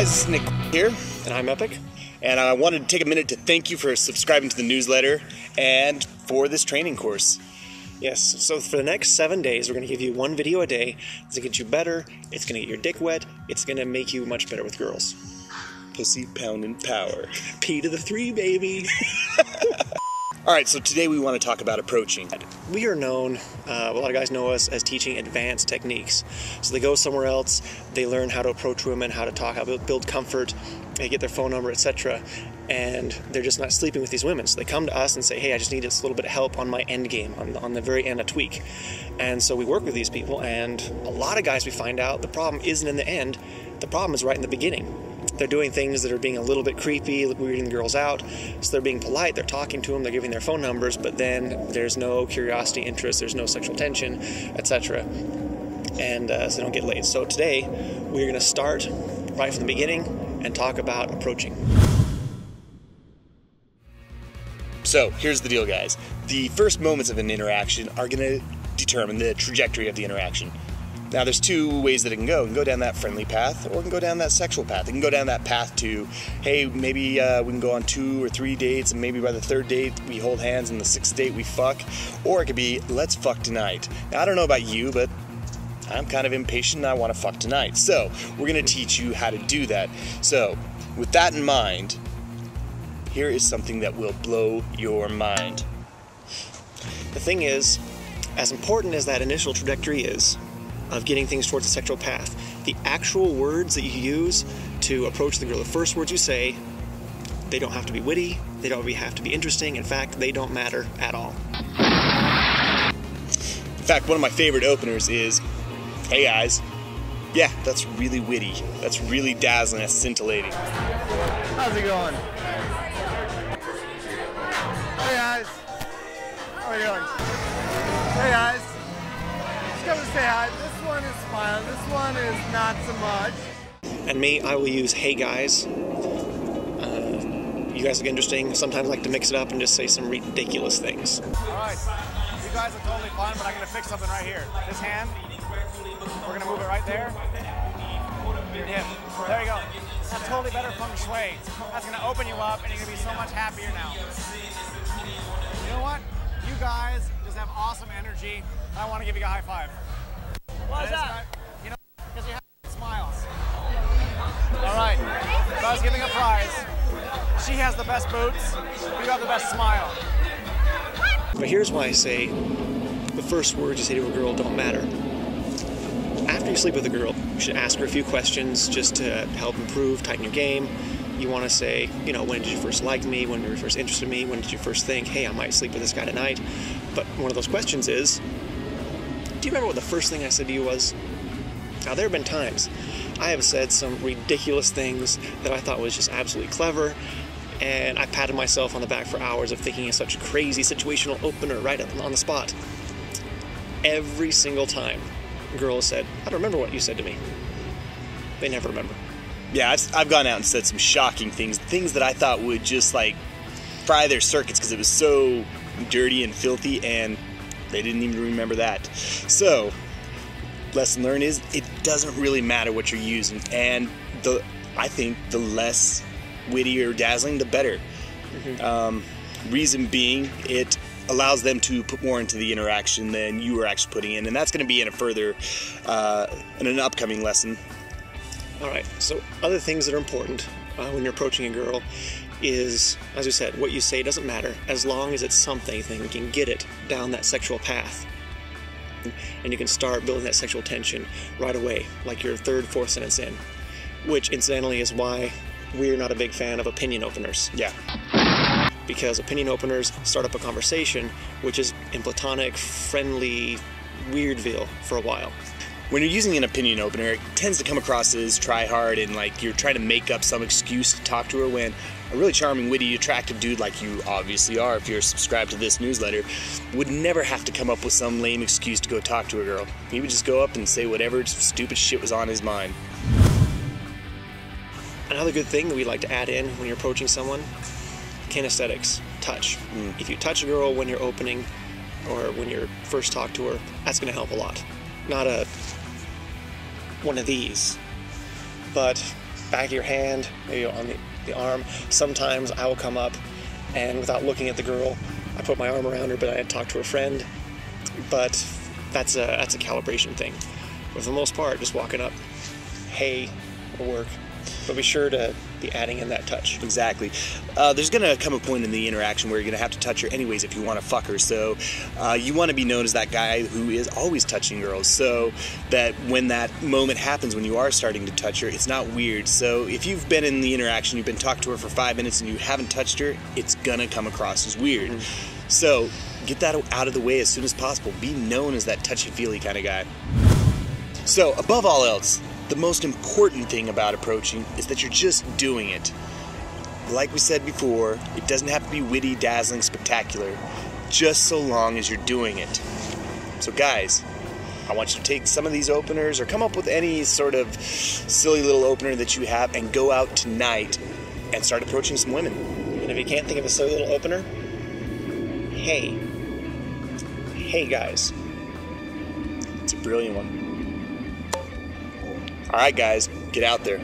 guys, it's Nick here. And I'm Epic. And I wanted to take a minute to thank you for subscribing to the newsletter and for this training course. Yes, so for the next 7 days, we're going to give you one video a day. It's going to get you better, it's going to get your dick wet, it's going to make you much better with girls. Pussy pounding power. P to the 3, baby. Alright, so today we want to talk about approaching. We are known, a lot of guys know us as teaching advanced techniques. So they go somewhere else, they learn how to approach women, how to talk, how to build comfort, they get their phone number, etc. And they're just not sleeping with these women. So they come to us and say, hey, I just need this little bit of help on my end game, on the very end, a tweak. And so we work with these people, and a lot of guys, we find out the problem isn't in the end, the problem is right in the beginning. They're doing things that are being a little bit creepy, weirding the girls out, so they're being polite, they're talking to them, they're giving their phone numbers, but then there's no curiosity, interest, there's no sexual tension, etc. And so they don't get laid. So today, we're going to start right from the beginning and talk about approaching. So, here's the deal, guys. The first moments of an interaction are going to determine the trajectory of the interaction. Now, there's two ways that it can go. It can go down that friendly path, or it can go down that sexual path. It can go down that path to, hey, maybe we can go on 2 or 3 dates, and maybe by the 3rd date we hold hands, and the 6th date we fuck. Or it could be, let's fuck tonight. Now, I don't know about you, but I'm kind of impatient and I want to fuck tonight. So, we're going to teach you how to do that. So, with that in mind, here is something that will blow your mind. The thing is, as important as that initial trajectory is, of getting things towards the sexual path, the actual words that you use to approach the girl, the first words you say, they don't have to be witty, they don't have to be interesting, in fact, they don't matter at all. In fact, one of my favorite openers is, hey guys, yeah, that's really witty, that's really dazzling, that's scintillating. How's it going? Hey guys, how are you doing? Hey guys, just come to say hi. This one is smiling, this one is not so much. And me, I will use hey guys. You guys look interesting. Sometimes I like to mix it up and just say some ridiculous things. Alright, you guys are totally fine, but I'm going to fix something right here. This hand, we're going to move it right there. Yeah, there you go. That's totally better feng shui. That's going to open you up and you're going to be so much happier now. You know what? You guys just have awesome energy. I want to give you a high five. Why is that? You know, because you have smiles. All right. So I was giving a prize. She has the best boots. You have the best smile. But here's why I say the first words you say to a girl don't matter. After you sleep with a girl, you should ask her a few questions just to help improve, tighten your game. You want to say, you know, when did you first like me? When were you first interested in me? When did you first think, hey, I might sleep with this guy tonight? But one of those questions is, do you remember what the first thing I said to you was? Now, there have been times I have said some ridiculous things that I thought was just absolutely clever, and I patted myself on the back for hours of thinking of such a crazy situational opener right on the spot. Every single time, girls said, I don't remember what you said to me. They never remember. Yeah, I've gone out and said some shocking things that I thought would just like fry their circuits because it was so dirty and filthy, and they didn't even remember that. So, lesson learned is it doesn't really matter what you're using, and I think the less witty or dazzling, the better. Reason being, it allows them to put more into the interaction than you are actually putting in, and that's going to be in a further, in an upcoming lesson. Alright, so other things that are important when you're approaching a girl is, as we said, what you say doesn't matter as long as it's something you can get it down that sexual path. And you can start building that sexual tension right away, like your 3rd, 4th sentence in. Which, incidentally, is why we're not a big fan of opinion openers. Yeah. Because opinion openers start up a conversation which is in platonic, friendly, weirdville for a while. When you're using an opinion opener, it tends to come across as try hard and like you're trying to make up some excuse to talk to her, when a really charming, witty, attractive dude like you obviously are if you're subscribed to this newsletter would never have to come up with some lame excuse to go talk to a girl. He would just go up and say whatever stupid shit was on his mind. Another good thing that we like to add in when you're approaching someone, kinesthetics, touch. If you touch a girl when you're opening or when you're first talk to her, that's going to help a lot. Not one of these, but back of your hand, maybe on the arm. Sometimes I will come up and without looking at the girl, I put my arm around her, but I talk to her friend. But that's a calibration thing. But for the most part, just walking up, hey, will work. But be sure to be adding in that touch. Exactly. There's going to come a point in the interaction where you're going to have to touch her anyways if you want to fuck her. So you want to be known as that guy who is always touching girls, so that when that moment happens when you are starting to touch her, it's not weird. So if you've been in the interaction, you've been talking to her for 5 minutes and you haven't touched her, it's going to come across as weird. Mm-hmm. So get that out of the way as soon as possible. Be known as that touchy-feely kind of guy. So above all else, the most important thing about approaching is that you're just doing it. Like we said before, it doesn't have to be witty, dazzling, spectacular, just so long as you're doing it. So guys, I want you to take some of these openers or come up with any sort of silly little opener that you have and go out tonight and start approaching some women. And if you can't think of a silly little opener, hey guys. It's a brilliant one. All right, guys, get out there.